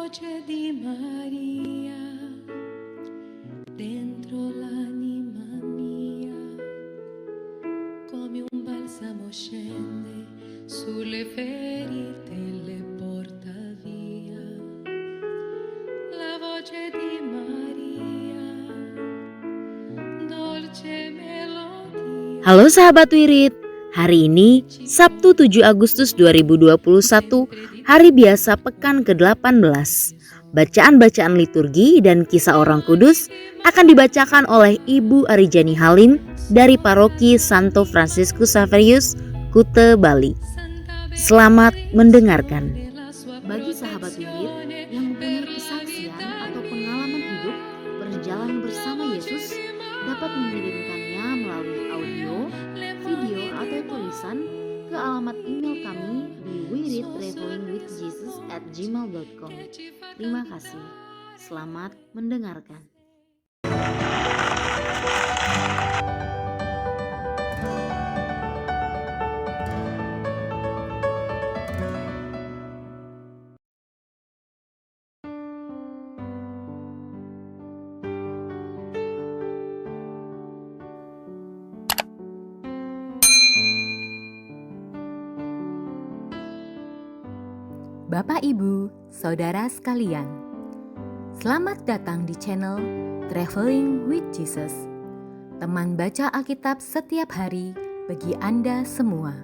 voce di Maria dentro l'anima mia, come un balsamo scende sulle ferite e le porta via. La voce di Maria, dolce melodia. Halo sahabat Wirid, hari ini Sabtu 7 Agustus 2021, hari biasa pekan ke-18. Bacaan-bacaan liturgi dan kisah orang kudus akan dibacakan oleh Ibu Arijani Halim dari Paroki Santo Fransiskus Xaverius, Kute, Bali. Selamat mendengarkan. Bagi sahabat Wirid yang mempunyai kesaksian atau pengalaman hidup berjalan bersama Yesus, dapat mengirimkannya melalui audio, video atau tulisan ke alamat email kami di wiridtravelingwithjesus@gmail.com. Terima kasih. Selamat mendengarkan. Bapak, Ibu, Saudara sekalian, selamat datang di channel Traveling with Jesus, teman baca Alkitab setiap hari bagi Anda semua.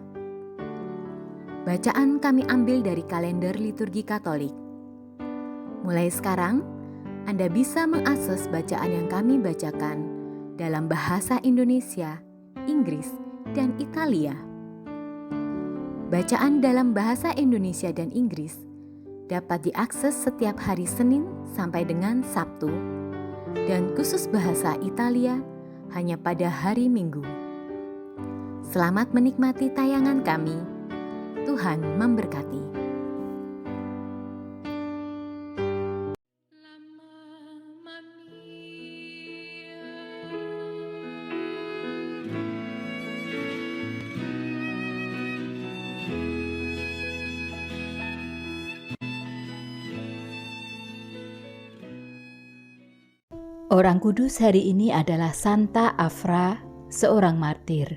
Bacaan kami ambil dari kalender liturgi Katolik. Mulai sekarang, Anda bisa mengakses bacaan yang kami bacakan dalam bahasa Indonesia, Inggris, dan Italia. Bacaan dalam bahasa Indonesia dan Inggris dapat diakses setiap hari Senin sampai dengan Sabtu, dan khusus bahasa Italia hanya pada hari Minggu. Selamat menikmati tayangan kami. Tuhan memberkati. Orang kudus hari ini adalah Santa Afra, seorang martir.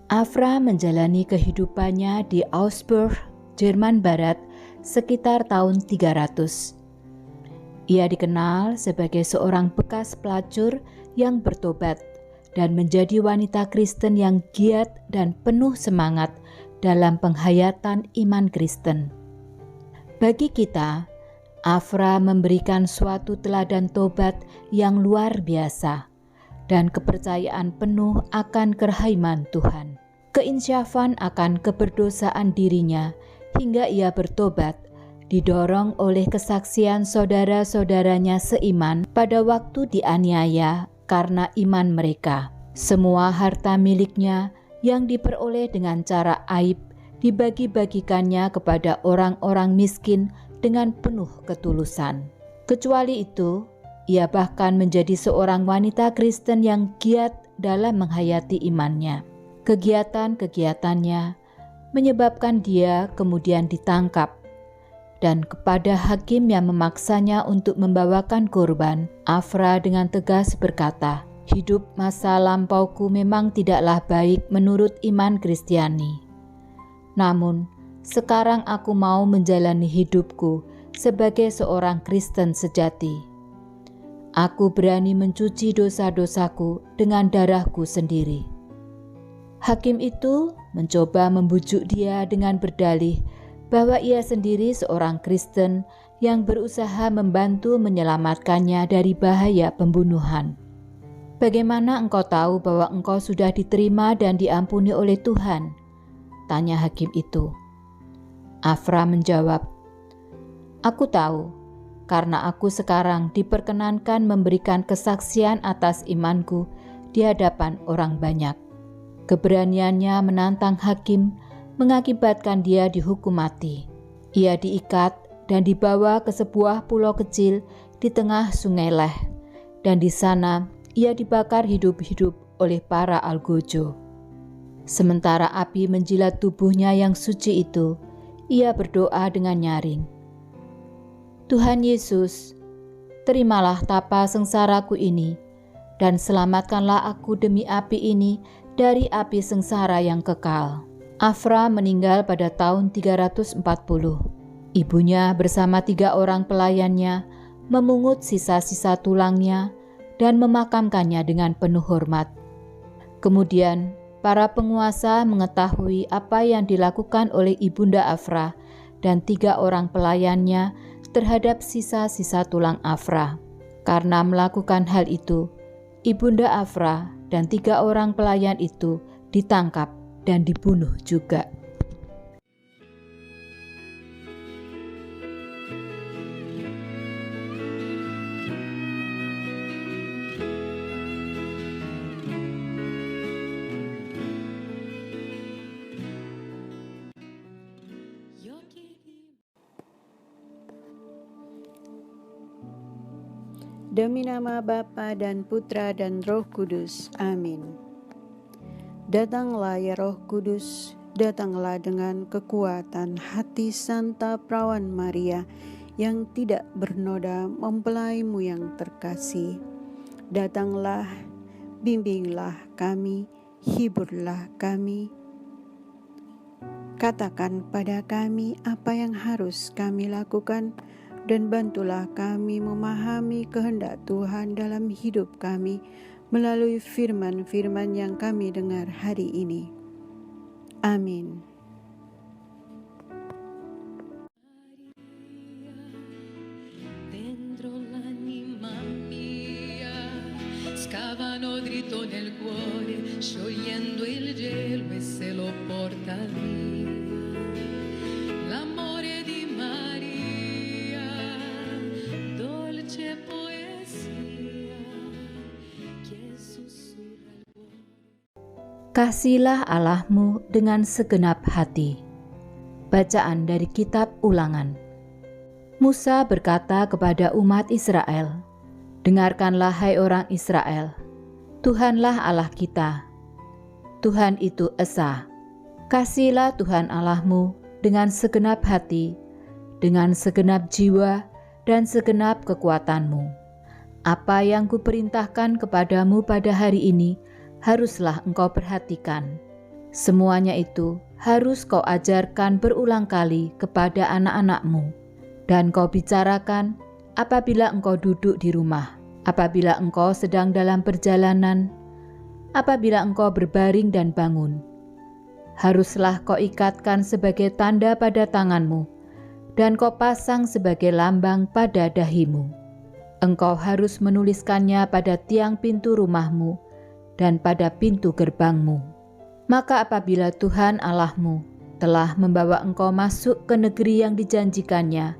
Afra menjalani kehidupannya di Augsburg, Jerman Barat sekitar tahun 300. Ia dikenal sebagai seorang bekas pelacur yang bertobat dan menjadi wanita Kristen yang giat dan penuh semangat dalam penghayatan iman Kristen. Bagi kita, Afra memberikan suatu teladan tobat yang luar biasa dan kepercayaan penuh akan kerahman Tuhan. Keinsyafan akan keberdosaan dirinya hingga ia bertobat didorong oleh kesaksian saudara-saudaranya seiman pada waktu dianiaya karena iman mereka. Semua harta miliknya yang diperoleh dengan cara aib dibagi-bagikannya kepada orang-orang miskin dengan penuh ketulusan. Kecuali itu, ia bahkan menjadi seorang wanita Kristen yang giat dalam menghayati imannya. Kegiatan-kegiatannya menyebabkan dia kemudian ditangkap, dan kepada hakim yang memaksanya untuk membawakan korban, Afra dengan tegas berkata, "Hidup masa lampauku memang tidaklah baik menurut iman Kristiani. Namun, sekarang aku mau menjalani hidupku sebagai seorang Kristen sejati. Aku berani mencuci dosa-dosaku dengan darahku sendiri." Hakim itu mencoba membujuk dia dengan berdalih bahwa ia sendiri seorang Kristen yang berusaha membantu menyelamatkannya dari bahaya pembunuhan. "Bagaimana engkau tahu bahwa engkau sudah diterima dan diampuni oleh Tuhan?" tanya hakim itu. Afra menjawab, "Aku tahu, karena aku sekarang diperkenankan memberikan kesaksian atas imanku di hadapan orang banyak." Keberaniannya menantang hakim mengakibatkan dia dihukum mati. Ia diikat dan dibawa ke sebuah pulau kecil di tengah sungai Leh, dan di sana ia dibakar hidup-hidup oleh para algojo. Sementara api menjilat tubuhnya yang suci itu, ia berdoa dengan nyaring, Tuhan Yesus, terimalah tapa sengsaraku ini, dan selamatkanlah aku demi api ini dari api sengsara yang kekal. Afra meninggal pada tahun 340. Ibunya bersama 3 orang pelayannya memungut sisa-sisa tulangnya dan memakamkannya dengan penuh hormat. Kemudian para penguasa mengetahui apa yang dilakukan oleh Ibunda Afra dan 3 orang pelayannya terhadap sisa-sisa tulang Afra. Karena melakukan hal itu, Ibunda Afra dan 3 orang pelayan itu ditangkap dan dibunuh juga. Demi nama Bapa dan Putra dan Roh Kudus. Amin. Datanglah ya Roh Kudus, datanglah dengan kekuatan hati Santa Perawan Maria yang tidak bernoda mempelaimu yang terkasih. Datanglah, bimbinglah kami, hiburlah kami. Katakan pada kami apa yang harus kami lakukan, dan bantulah kami memahami kehendak Tuhan dalam hidup kami melalui firman-firman yang kami dengar hari ini. Amin. Dentro l'anima mia scavano dritto nel cuore, sciogliendo il gelo e se lo porta via. L'amore di Maria, dolce poesia che sussurra il cuore. Kasihilah Allahmu dengan segenap hati. Bacaan dari kitab Ulangan. Musa berkata kepada umat Israel, "Dengarkanlah hai orang Israel, Tuhanlah Allah kita. Tuhan itu Esa. Kasihilah Tuhan Allahmu dengan segenap hati, dengan segenap jiwa, dan segenap kekuatanmu. Apa yang kuperintahkan kepadamu pada hari ini, haruslah engkau perhatikan. Semuanya itu harus kau ajarkan berulang kali kepada anak-anakmu, dan kau bicarakan apabila engkau duduk di rumah, apabila engkau sedang dalam perjalanan, apabila engkau berbaring dan bangun. Haruslah kau ikatkan sebagai tanda pada tanganmu, dan kau pasang sebagai lambang pada dahimu. Engkau harus menuliskannya pada tiang pintu rumahmu dan pada pintu gerbangmu. Maka apabila Tuhan Allahmu telah membawa engkau masuk ke negeri yang dijanjikannya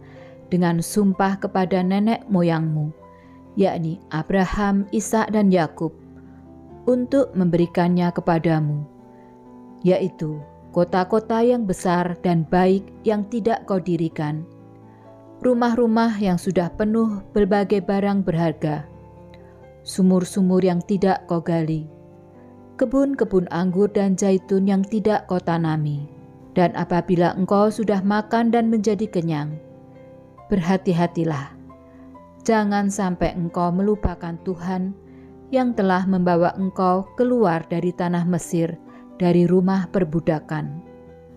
dengan sumpah kepada nenek moyangmu, yakni Abraham, Ishak, dan Yakub, untuk memberikannya kepadamu, yaitu kota-kota yang besar dan baik yang tidak kau dirikan, rumah-rumah yang sudah penuh berbagai barang berharga, sumur-sumur yang tidak kau gali, kebun-kebun anggur dan zaitun yang tidak kau tanami. Dan apabila engkau sudah makan dan menjadi kenyang, berhati-hatilah, jangan sampai engkau melupakan Tuhan yang telah membawa engkau keluar dari tanah Mesir, dari rumah perbudakan.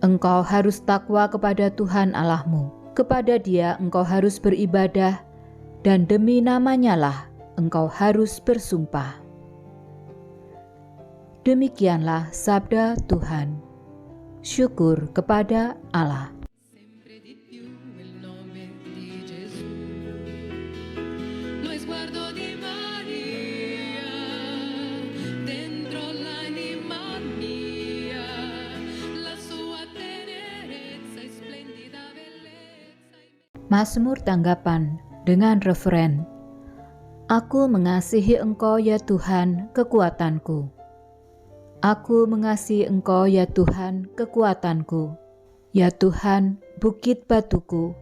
Engkau harus takwa kepada Tuhan Allahmu. Kepada Dia engkau harus beribadah, dan demi namanya lah engkau harus bersumpah. Demikianlah sabda Tuhan. Syukur kepada Allah. Sempre di più il nome di Gesù. Lo sguardo di Maria dentro l'anima mia, la sua tenerezza e splendida bellezza. Mazmur tanggapan dengan referen: Aku mengasihi Engkau ya Tuhan, kekuatanku. Aku mengasihi Engkau ya Tuhan, kekuatanku. Ya Tuhan, bukit batuku,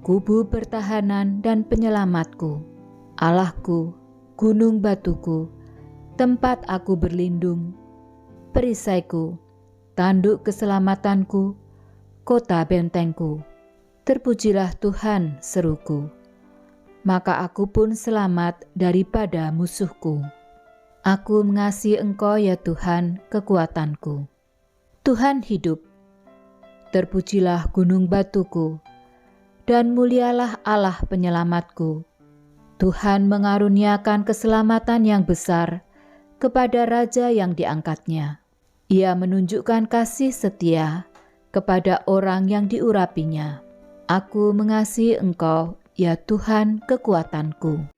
kubu pertahanan dan penyelamatku. Allahku, gunung batuku, tempat aku berlindung. Perisaiku, tanduk keselamatanku, kota bentengku. Terpujilah Tuhan, seruku. Maka aku pun selamat daripada musuhku. Aku mengasihi Engkau ya Tuhan, kekuatanku. Tuhan hidup. Terpujilah gunung batuku, dan mulialah Allah penyelamatku. Tuhan mengaruniakan keselamatan yang besar kepada raja yang diangkatnya. Ia menunjukkan kasih setia kepada orang yang diurapinya. Aku mengasihi Engkau, ya Tuhan, kekuatanku.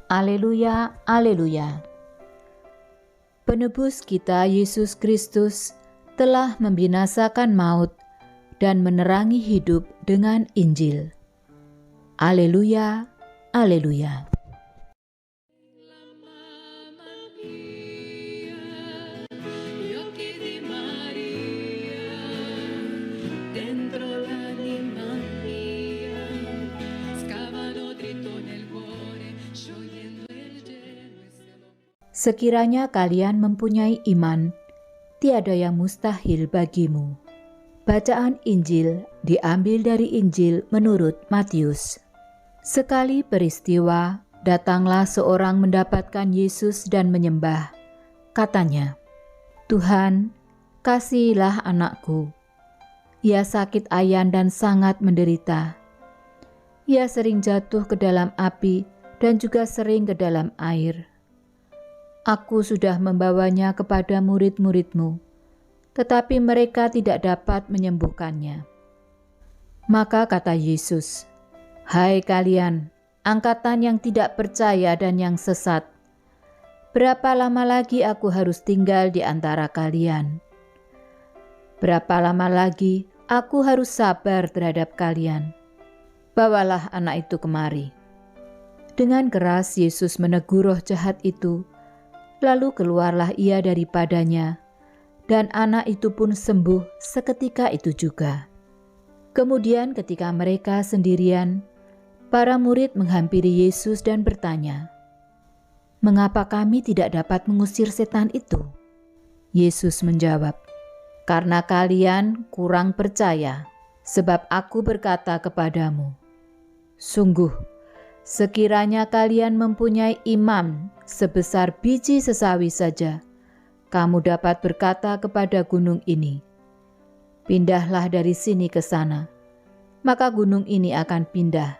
Aleluya, aleluya. Penebus kita Yesus Kristus telah membinasakan maut dan menerangi hidup dengan Injil. Aleluya, aleluya. Sekiranya kalian mempunyai iman, tiada yang mustahil bagimu. Bacaan Injil diambil dari Injil menurut Matius. Sekali peristiwa, datanglah seorang mendapatkan Yesus dan menyembah. Katanya, "Tuhan, kasihilah anakku. Ia sakit ayan dan sangat menderita. Ia sering jatuh ke dalam api dan juga sering ke dalam air. Aku sudah membawanya kepada murid-murid-Mu, tetapi mereka tidak dapat menyembuhkannya." Maka kata Yesus, "Hai kalian, angkatan yang tidak percaya dan yang sesat, berapa lama lagi aku harus tinggal di antara kalian? Berapa lama lagi aku harus sabar terhadap kalian? Bawalah anak itu kemari." Dengan keras Yesus menegur roh jahat itu, lalu keluarlah ia daripadanya, dan anak itu pun sembuh seketika itu juga. Kemudian ketika mereka sendirian, para murid menghampiri Yesus dan bertanya, "Mengapa kami tidak dapat mengusir setan itu?" Yesus menjawab, "Karena kalian kurang percaya, sebab aku berkata kepadamu, sungguh, sekiranya kalian mempunyai iman sebesar biji sesawi saja, kamu dapat berkata kepada gunung ini, 'Pindahlah dari sini ke sana,' maka gunung ini akan pindah,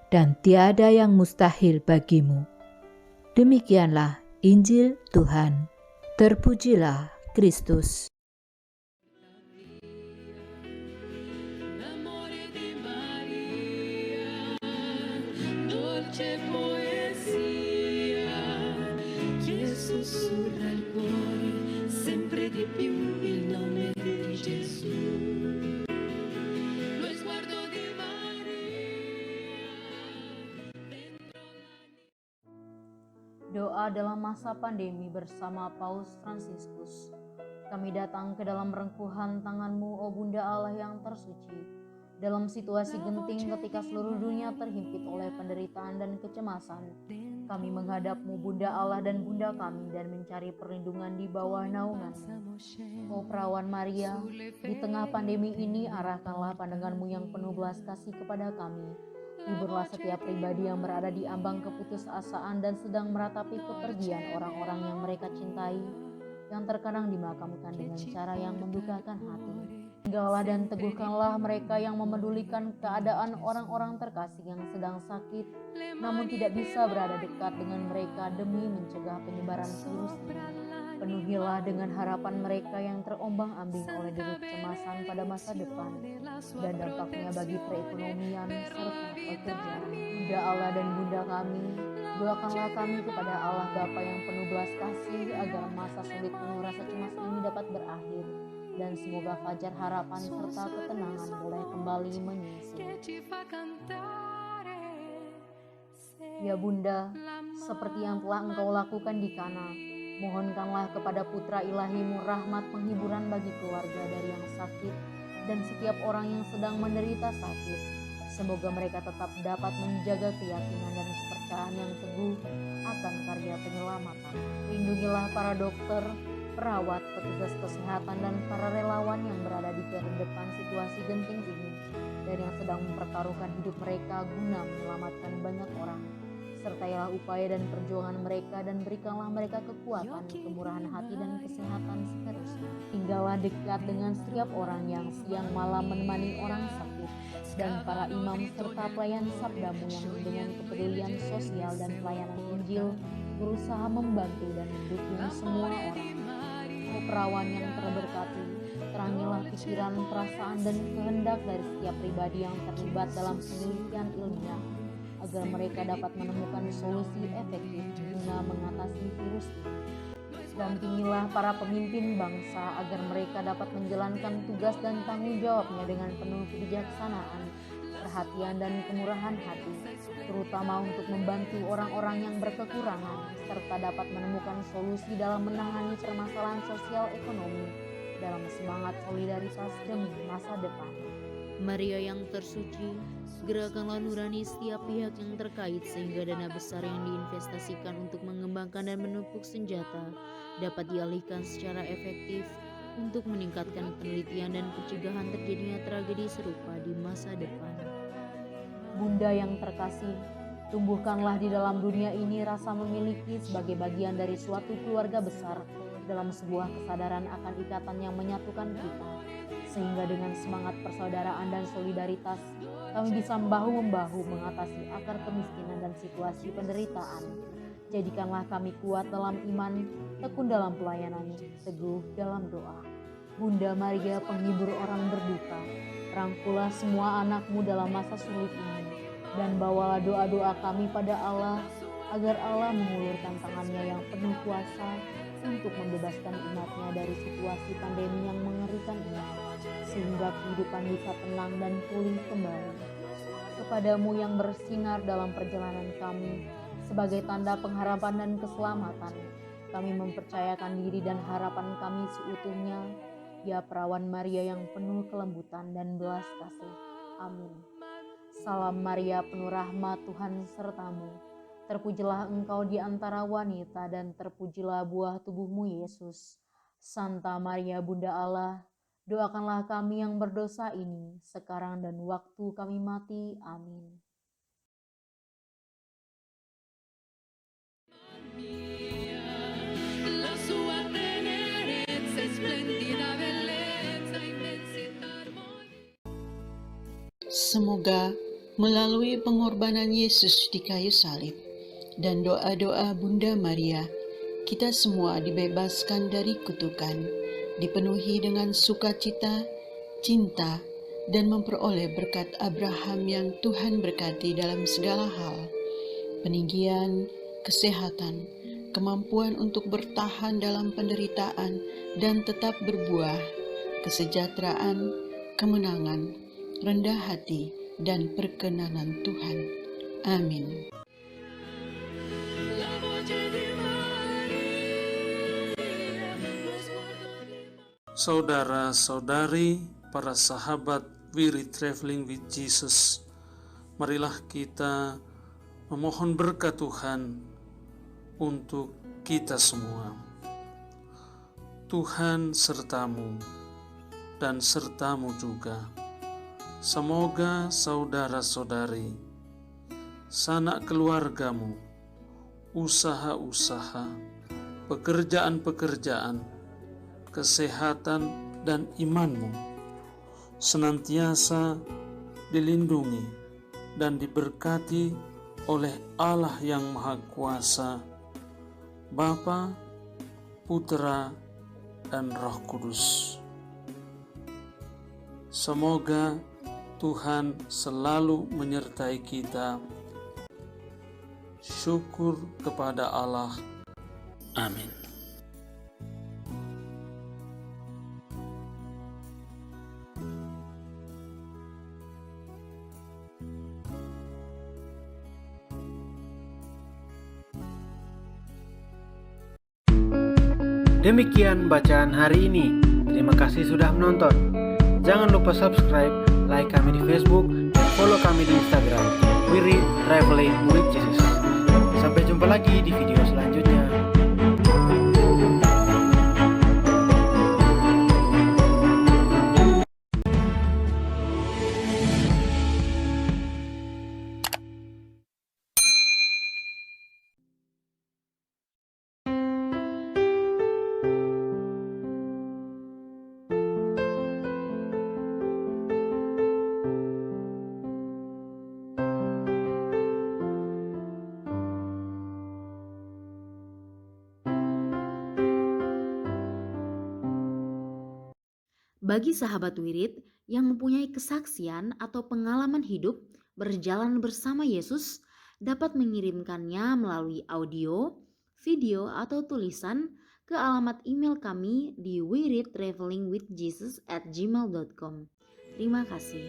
dan tiada yang mustahil bagimu." Demikianlah Injil Tuhan. Terpujilah Kristus. Sussurra il cuore sempre di più il nome di Gesù. Lo sguardo di Maria. Doa dalam masa pandemi bersama Paus Fransiskus. Kami datang ke dalam rengkuhan tangan-Mu, oh Bunda Allah yang tersuci. Dalam situasi genting ketika seluruh dunia terhimpit oleh penderitaan dan kecemasan, kami menghadap-Mu Bunda Allah dan Bunda kami dan mencari perlindungan di bawah naungan-Mu. Oh Perawan Maria, di tengah pandemi ini arahkanlah pandangan-Mu yang penuh belas kasih kepada kami. Hiburlah setiap pribadi yang berada di ambang keputusasaan dan sedang meratapi kepergian orang-orang yang mereka cintai, yang terkadang dimakamkan dengan cara yang membukakan hati. Tinggallah dan teguhkanlah mereka yang memedulikan keadaan orang-orang terkasih yang sedang sakit, namun tidak bisa berada dekat dengan mereka demi mencegah penyebaran virus ini. Penuhilah dengan harapan mereka yang terombang-ambing oleh deru kecemasan pada masa depan dan dampaknya bagi perekonomian serta pekerjaan. Bunda Allah dan Bunda kami, doakanlah kami kepada Allah Bapa yang penuh belas kasih agar masa sulit penuh rasa cemas ini dapat berakhir dan semoga fajar harapan serta ketenangan boleh kembali menyisi. Ya Bunda, seperti yang telah Engkau lakukan di Kana, mohonkanlah kepada Putra Ilahi-Mu rahmat penghiburan bagi keluarga dari yang sakit, dan setiap orang yang sedang menderita sakit. Semoga mereka tetap dapat menjaga keyakinan dan kepercayaan yang teguh akan karya penyelamatan. Lindungilah para dokter, perawat, petugas kesehatan, dan para relawan yang berada di depan situasi genting ini dan yang sedang mempertaruhkan hidup mereka guna menyelamatkan banyak orang. Sertailah upaya dan perjuangan mereka dan berikanlah mereka kekuatan, kemurahan hati, dan kesehatan seterusnya. Tinggallah dekat dengan setiap orang yang siang malam menemani orang sakit dan para imam serta pelayan sabdamu yang dengan kepedulian sosial dan pelayanan Injil berusaha membantu dan mendukung semua orang. Oh perawan yang terberkati, terangilah pikiran, perasaan, dan kehendak dari setiap pribadi yang terlibat dalam penelitian ilmiah agar mereka dapat menemukan solusi efektif guna mengatasi virus ini. Dampingilah para pemimpin bangsa agar mereka dapat menjalankan tugas dan tanggung jawabnya dengan penuh kebijaksanaan, perhatian, dan kemurahan hati, terutama untuk membantu orang-orang yang berkekurangan, serta dapat menemukan solusi dalam menangani permasalahan sosial ekonomi dalam semangat solidaritas demi masa depan. Maria yang tersuci, gerakanlah nurani setiap pihak yang terkait sehingga dana besar yang diinvestasikan untuk mengembangkan dan menumpuk senjata dapat dialihkan secara efektif untuk meningkatkan penelitian dan pencegahan terjadinya tragedi serupa di masa depan. Bunda yang terkasih, tumbuhkanlah di dalam dunia ini rasa memiliki sebagai bagian dari suatu keluarga besar dalam sebuah kesadaran akan ikatan yang menyatukan kita, sehingga dengan semangat persaudaraan dan solidaritas kami bisa bahu-membahu mengatasi akar kemiskinan dan situasi penderitaan. Jadikanlah kami kuat dalam iman, tekun dalam pelayanan, teguh dalam doa. Bunda Maria, penghibur orang berduka, rangkulah semua anakmu dalam masa sulit ini, dan bawalah doa-doa kami pada Allah, agar Allah mengulurkan tangannya yang penuh kuasa untuk membebaskan umatnya dari situasi pandemi yang mengerikan ini, sehingga kehidupan bisa tenang dan pulih kembali. Kepadamu yang bersinar dalam perjalanan kami, sebagai tanda pengharapan dan keselamatan, kami mempercayakan diri dan harapan kami seutuhnya, ya perawan Maria yang penuh kelembutan dan belas kasih. Amin. Salam Maria, penuh rahmat, Tuhan sertamu. Terpujilah engkau di antara wanita dan terpujilah buah tubuhmu Yesus. Santa Maria Bunda Allah, doakanlah kami yang berdosa ini, sekarang dan waktu kami mati. Amin. Semoga melalui pengorbanan Yesus di kayu salib dan doa-doa Bunda Maria, kita semua dibebaskan dari kutukan, dipenuhi dengan sukacita, cinta, dan memperoleh berkat Abraham yang Tuhan berkati dalam segala hal, peninggian, kesehatan, kemampuan untuk bertahan dalam penderitaan dan tetap berbuah, kesejahteraan, kemenangan, rendah hati, dan perkenanan Tuhan. Amin. Saudara-saudari, para sahabat Weary Traveling with Jesus, marilah kita memohon berkat Tuhan untuk kita semua. Tuhan sertamu dan sertamu juga. Semoga saudara-saudari, sanak keluargamu, usaha-usaha, pekerjaan-pekerjaan, kesehatan dan imanmu senantiasa dilindungi dan diberkati oleh Allah yang Maha Kuasa, Bapa, Putra, dan Roh Kudus. Semoga Tuhan selalu menyertai kita. Syukur kepada Allah. Amin. Demikian bacaan hari ini. Terima kasih sudah menonton. Jangan lupa subscribe, like kami di Facebook, dan follow kami di Instagram. We Read Traveling with Jesus. Sampai jumpa lagi di video selanjutnya. Bagi sahabat wirid yang mempunyai kesaksian atau pengalaman hidup berjalan bersama Yesus, dapat mengirimkannya melalui audio, video, atau tulisan ke alamat email kami di wereadtravelingwithjesus@gmail.com. Terima kasih.